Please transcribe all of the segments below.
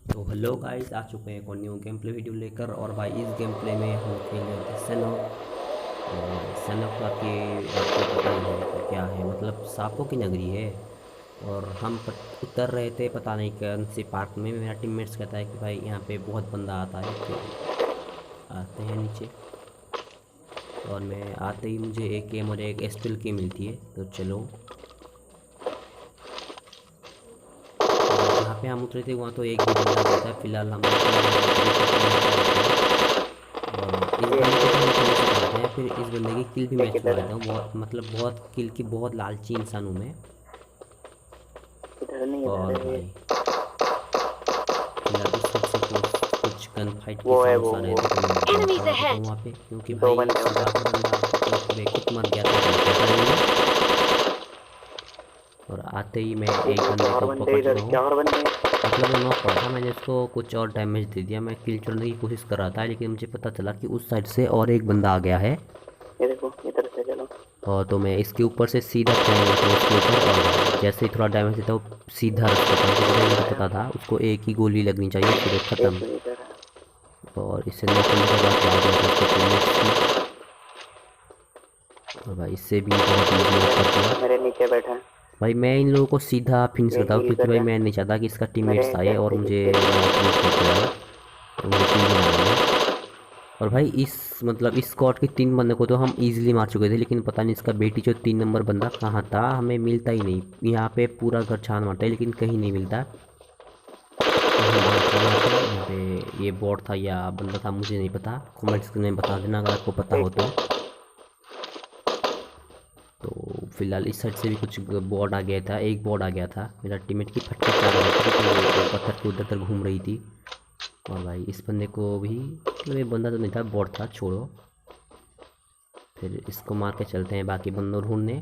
तो hello guys, आ चुके हैं एक और न्यू गेम प्ले वीडियो लेकर। और भाई इस गेम प्ले में हम खेल रहे थे सैनॉक। और सैनॉक आपको पता ही है कि क्या है, मतलब सांपों की नगरी है। और हम उतर रहे थे पता नहीं कौन से पार्क में। मेरा टीममेट्स कहता है कि भाई यहाँ पे बहुत बंदा आता है, तो आते हैं नीचे। और मैं आते ही मुझे एक गेम और एक एसपीएल की मिलती है, तो चलो। और जहाँ पे हम उतरे थे वहाँ तो एक भी बंदा नहीं था। फिलहाल हम 3 बंदों के बीच में टीम बचा लेते हैं। और इस ये बंदे नहीं को तो है। हम पहले से जानते हैं, फिर इस बंदे की किल भी ये मैं छुड़ा किधर है? लेता हूँ। बहुत मतलब बहुत किल की बहुत लालची इंसान हूँ मैं। इधर नहीं, इधर और है ये। भाई फिलहाल इस साइड से कुछ गन फाइट के वो है साउंड्स आ रहे वो थे, तो मैं Enemies दौड़ देता हूँ ahead! वहाँ पे, क्योंकि दो भाई बंदे शुरुआत उधर। में बंदा एक पे खुद मर गया तो भाई क्या करेंगे। और आते ही मैं ये एक तो बंदे चार को बंदे पकड़ चुका इधर, हूँ। चार बंदे। मतलब वो नॉक पड़ा था, मैंने उसको कुछ और डैमेज दे दिया। मैं किल चुनने की कोशिश कर रहा था, लेकिन मुझे पता चला कि उस साइड से और एक बंदा आ गया है। ये देखो, इधर से चलो। और तो मैं इसके ऊपर से सीधा फ्लैंक मारता हूँ उसके ऊपर। और भाई जैसे ही थोड़ा डैमेज देता हूँ सीधा रख देता हूँ, क्योंकि भाई मुझे पता था उसको एक ही गोली लगनी चाहिए, फिर वो ख़त्म। एक में इधर है। और इसे नॉक करने के बाद बारी आती है उसके टीममेट्स की। और भाई इससे भी बहुत एक इजीली नॉक इधर कर दिया। है, मेरे नीचे बैठा है। भाई मैं इन लोगों को सीधा फिनिश ये करता हूँ, हील क्योंकि कर भाई रहा मैं है। नहीं चाहता कि इसका मेरे टीममेट्स आए और पैसे मुझे कितने दिए? यहाँ फिनिश करके जाए, तो मुझे किल भी ना मिले। और भाई इस स्क्वाड के 3 बंदे को तो हम इजीली मार चुके थे, लेकिन पता नहीं इसका बेटी जो 3 नंबर बंदा कहाँ था, हमें मिलता ही नहीं। यहाँ पे पूरा घर छान मारता है लेकिन कहीं नहीं मिलता। तो हम भागते हैं यहाँ पे ये बॉट था या बंदा था मुझे नहीं पता। कमेंट्स में बता देना अगर आपको पता हो एक तो। में। तो फिलहाल इस साइड से भी कुछ बॉट आ गया था, एक बॉट आ गया था। मेरा टीममेट की फटके 4 आ रही थी, क्योंकि वो पत्थर के उधर तक घूम रही थी। और भाई इस बंदे को भी, मतलब ये बंदा तो नहीं था, बॉट था, छोड़ो। फिर इसको मार के चलते हैं बाकी बंदों ढूंढने।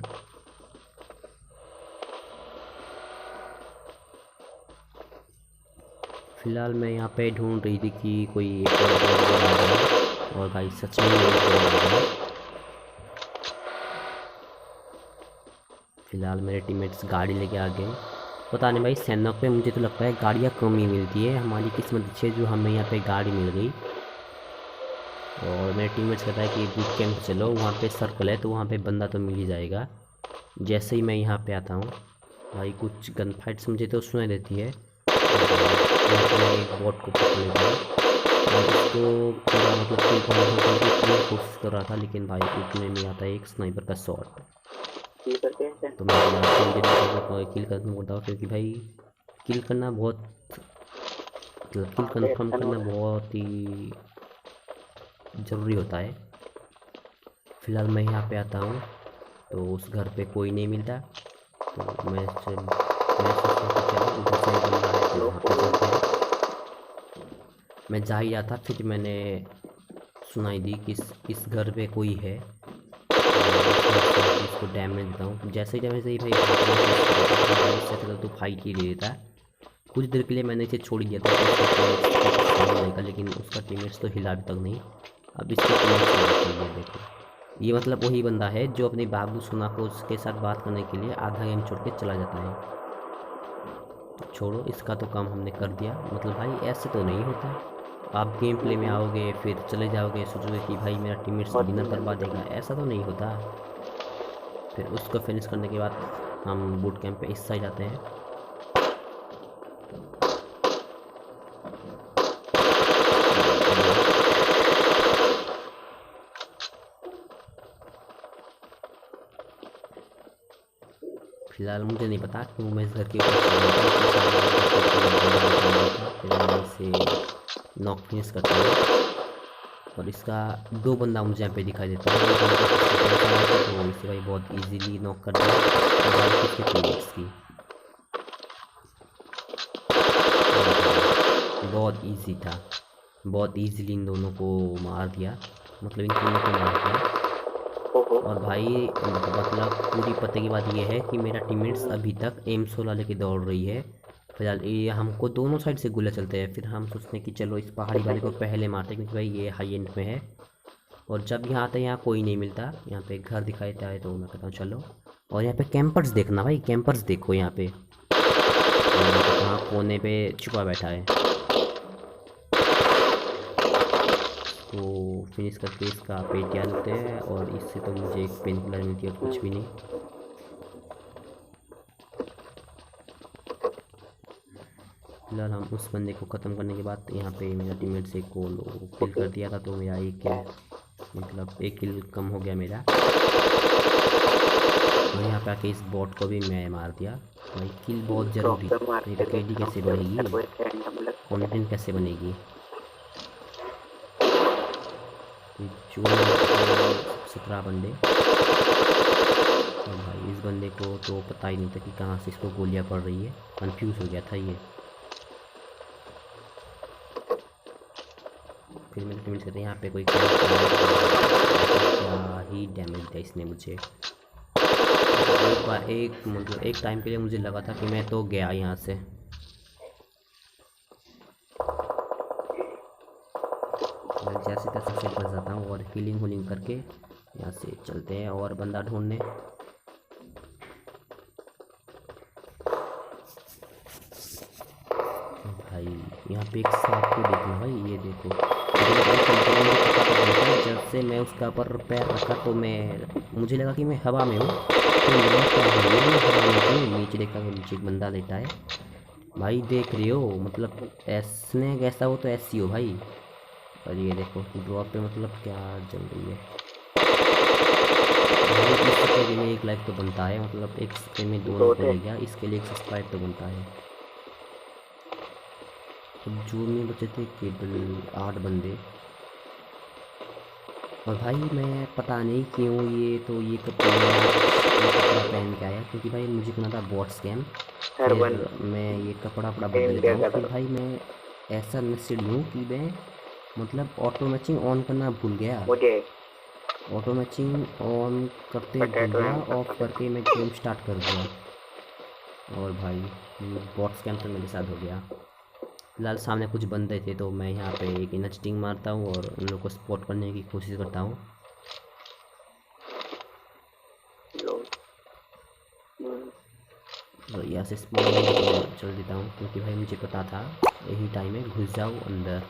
फिलहाल मैं यहाँ पे ढूंढ रही थी कि कोई एक और बॉट आ जाए। और भाई सच में ही एक बॉट आ गया। फिलहाल मेरे टीममेट्स गाड़ी लेके आ गए। पता नहीं भाई, सैनॉक पे मुझे तो लगता है गाड़ियाँ कम ही मिलती है। हमारी किस्मत अच्छी है जो हमें यहाँ पे गाड़ी मिल गई। और मेरे टीममेट्स कहता है कि बूट कैंप चलो, वहाँ पे सर्कल है तो वहाँ पे बंदा तो मिल ही जाएगा। जैसे ही मैं यहाँ पे आता हूँ भाई कुछ गन फाइट्स मुझे तो सुनाई देती है। और भाई यहाँ पे मैं एक बॉट को पकड़ लेता हूँ और इसको पूरा मतलब किल करने की पूरी कोशिश कर रहा था, लेकिन भाई उतने में आता है एक स्नाइपर का शॉट। हील करके ऐसे। तो मैं फिलहाल किल देने का किल करना पड़ता हूँ, क्योंकि भाई किल करना बहुत, मतलब किल वहाँ पे कंफर्म एक्शन हो करना रहा है। बहुत ही ज़रूरी होता है। फ़िलहाल मैं यहाँ पे आता हूँ तो उस घर पे कोई नहीं मिलता। तो मैं सोचता हूँ कि चलो उधर से भी बंदा है तो वहाँ लोग पे को चलते हैं। मिलता मैं जा ही रहा था, फिर मैंने सुनाई दी कि इस घर पे कोई है। और इस घर से आके इसको डैमेज देता हूँ। जैसे ही डैमेज दी भाई भागने की कोशिश कर रहा था, लेकिन भाई इससे अच्छा तो फाइट ही ले लेता। कुछ देर के लिए मैंने इसे छोड़ ही दिया था कि इसके टीममेट्स को कुछ हो जाएगा, लेकिन उसका टीममेट्स तो हिला भी तक नहीं। अब इसके टीममेट्स को देखो, ये देखो, ये मतलब वही बंदा है जो अपनी बाबू सोना को उसके साथ बात करने के लिए आधा गेम छोड़ के चला जाता है। छोड़ो, इसका तो काम हमने कर दिया। मतलब भाई ऐसे तो नहीं होता। आप गेम प्ले में है। आओगे फिर चले जाओगे, सोचोगे कि भाई मेरा टीममेट्स बहुत विनर जल्दी करवा खत्म देगा, हो ऐसा तो नहीं होता। फिर उसको फिनिश करने के बाद हम बूट कैंप पे इस साइड आते हैं। ये फिलहाल मुझे नहीं पता क्यों मैं इस घर के ऊपर चढ़ गया था, लेकिन सामने वाले घर पे कोई बंदा दिखाई नहीं था। फिर मैं इसे नॉक फिनिश करता हूँ। और इसका 2 बंदा मुझे यहाँ पे दिखाई देता है। एक बंदे की पिस्टल तेरे सामने थी तो इसे भाई बहुत इजीली नॉक कर दिया। और बारी थी इसके टीममेट्स की। और भाई बहुत इजी था, बहुत इजीली इन दोनों को मार दिया, मतलब इन तीनों को मार दिया। गया। ओहो। और भाई मतलब पूरी पते की बात ये है कि मेरा टीममेट्स अभी तक M16 लेके दौड़ रही है। फिलहाल ये हमको दोनों साइड से गोले चलते हैं। फिर हम सोचते हैं कि चलो इस पहाड़ी कितने वाले को किल? पहले मारते हैं, क्योंकि भाई ये हाई एंड में है। और जब यहाँ आते हैं यहाँ कोई नहीं मिलता, यहाँ पे घर दिखाई देता है तो मैं कहता हूँ चलो। और यहाँ पे कैंपर्स देखना भाई, कैंपर्स देखो यहाँ पे, ये देखो कहाँ कोने पे छुपा बैठा है। इसको फिनिश करके इसका पेट तैयार होते हैं, और इससे तो मुझे एक पेन किलर मिलती है, कुछ भी नहीं। फिलहाल हम उस बंदे को ख़त्म करने के बाद यहाँ पे मेरा टीममेट से को किल कर दिया था, तो मेरा एक किल, मतलब एक किल कम हो गया मेरा। और यहाँ पे आके इस बॉट को भी मैं मार दिया। भाई किल बहुत ज़रूरी, नहीं तो केडी कैसे बढ़ेगी, कंटेंट कैसे बनेगी। जो 17 बंदे, और भाई इस बंदे को तो पता ही नहीं था कि कहाँ से इसको गोलियाँ पड़ रही है, कंफ्यूज हो गया था ये। फिर मैंने कमेंट करते हैं यहाँ पे कोई क्या ही डैमेज दिया इसने मुझे। एक बार मतलब एक टाइम के लिए मुझे लगा था कि मैं तो गया यहाँ से। मैं जैसे तैसे से बच जाता हूँ और हीलिंग करके यहाँ से चलते हैं और बंदा ढूंढने। भाई यहाँ पे एक सांप को देखना भाई, ये देखो। जब से मैं उसका ऊपर पैर रखा तो मुझे लगा कि मैं हवा में हूँ, तो मेरा क्या हो गया, मैं हवा में हूँ। नीचे देखा तो नीचे एक बंदा लेटा है। भाई देख रहे हो, मतलब ऐसने कैसा हो तो ऐसी हो भाई। और ये देखो ड्रॉप पे मतलब क्या चल रही है। इस सब्सक्राइब के लिए एक लाइक तो बनता है, मतलब एक सब्सक्राइब में 2 लाइक हो गया, इसके लिए एक सब्सक्राइब तो बनता है। जो में बचे थे केवल 8 बंदे। और भाई मैं पता नहीं क्यों ये कपड़ा पहन के आया, क्योंकि भाई मुझे करना था बॉट स्कैम। फिर मैं ये कपड़ा बदल लेता हूँ। फिर भाई मैं ऐसा नस्ल हूँ कि मैं मतलब ऑटो मैचिंग ऑन करना भूल गया, ऑटो मैचिंग ऑन करते भूल गया, ऑफ करके मैं गेम स्टार्ट कर दिया। और भाई बॉट स्कैम तो मेरे साथ हो गया। फिलहाल सामने कुछ बंदे थे, तो मैं यहाँ पे एक इनस्टिंग मारता हूँ और उन लोगों को स्पॉट करने की कोशिश करता हूँ। और यहाँ से स्पॉट चल देता हूँ, क्योंकि भाई मुझे पता था यही टाइम में घुस जाऊँ अंदर।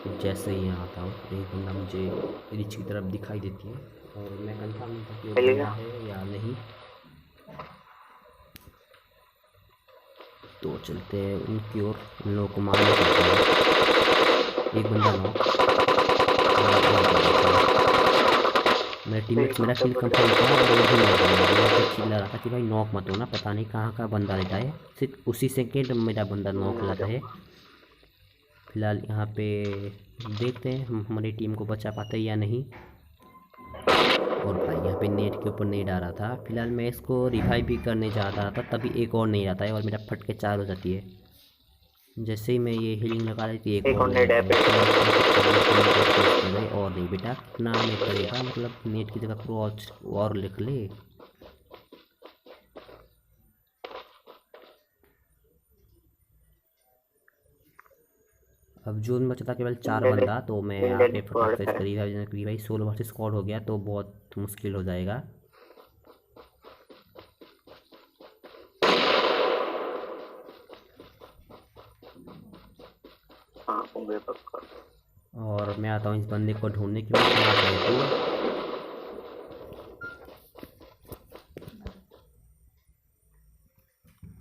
तो जैसे ही यहाँ आता हूँ एक बंदा मुझे रिच की तरफ दिखाई देती है, और मैं कंफर्म नहीं था कि वो बंदा है या नहीं। तो चलते हैं उनकी ओर, उन लोगों को मारना चाहते हैं। एक बंदा नॉक, मेरे टीममेट्स मेरा किल कंफर्म था और वो भी नॉक हो गया। चिल्ला रहा था कि भाई नॉक मत होना, पता नहीं कहाँ का बंदा रहता है। सिर्फ उसी सेकेंड मेरा बंदा नॉक हो जाता है। फिलहाल यहाँ पे देखते हैं हम हमारी टीम को बचा पाते हैं या नहीं। और भाई यहाँ पे नेट के ऊपर नेट आ रहा था। फिलहाल मैं इसको रिवाइव भी करने जा रहा था, तभी एक और नेट आता है और मेरा फट के 4 हो जाती है। जैसे ही मैं ये हीलिंग लगा रही थी, एक और नेट और नहीं बेटा, कितना नेट करेगा, मतलब नेट की जगह क्रॉच और लिख ले। अब जोन बचा था केवल 4 बंदा, तो मैं यहाँ पे फटाफट से करीब भाई 16 वर्सेस स्क्वाड हो गया, तो बहुत मुश्किल हो जाएगा। और मैं आता हूँ इस बंदे को ढूंढने के लिए।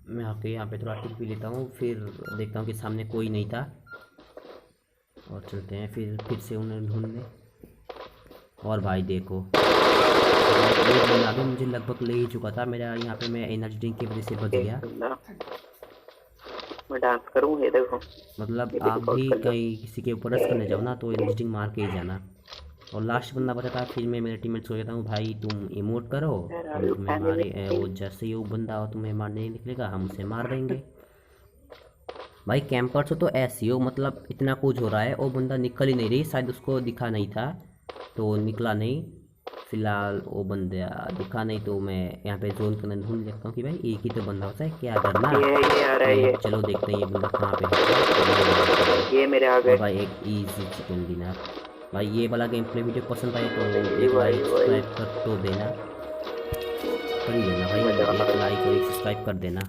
मैं आके यहाँ पे थोड़ा टिक भी लेता हूँ, फिर देखता हूँ कि सामने कोई नहीं था, और चलते हैं फिर से उन्हें ढूंढने। और भाई देखो एक बंदा भी मुझे लगभग ले ही चुका था मेरा। यहाँ पे मैं एनर्जी ड्रिंक की वजह से बच गया। मैं डांस करूँ, ये देखो। मतलब आप भी कहीं किसी के ऊपर रश करने जाओ ना, तो एनर्जी ड्रिंक मार के ही जाना। और लास्ट बंदा बचा था, फिर मैं मेरे टीममेट को कहता हूँ भाई तुम इमोट करो, हम तुम्हें मारे, वो जैसे ही वो बंदा तुम्हें मारने नहीं निकलेगा हम उसे मार देंगे। भाई कैंपर्स हो तो ऐसी हो, मतलब इतना कुछ हो रहा है, वो बंदा निकल ही नहीं रही, शायद उसको दिखा नहीं था तो निकला नहीं। फिलहाल वो बंदा दिखा नहीं, तो मैं यहाँ पे जोन करना ढूंढ लेता हूँ कि भाई एक ही तो बंदा होता है, क्या करना। तो चलो देखते हैं ये बंदा कहाँ पे है। ये मेरे आगे भाई एक इजी चिकन डिनर। भाई ये वाला गेम प्ले वीडियो पसंद आए तो एक लाइक सब्सक्राइब कर तो देना, कर ही देना भाई, एक लाइक और एक सब्सक्राइब कर देना।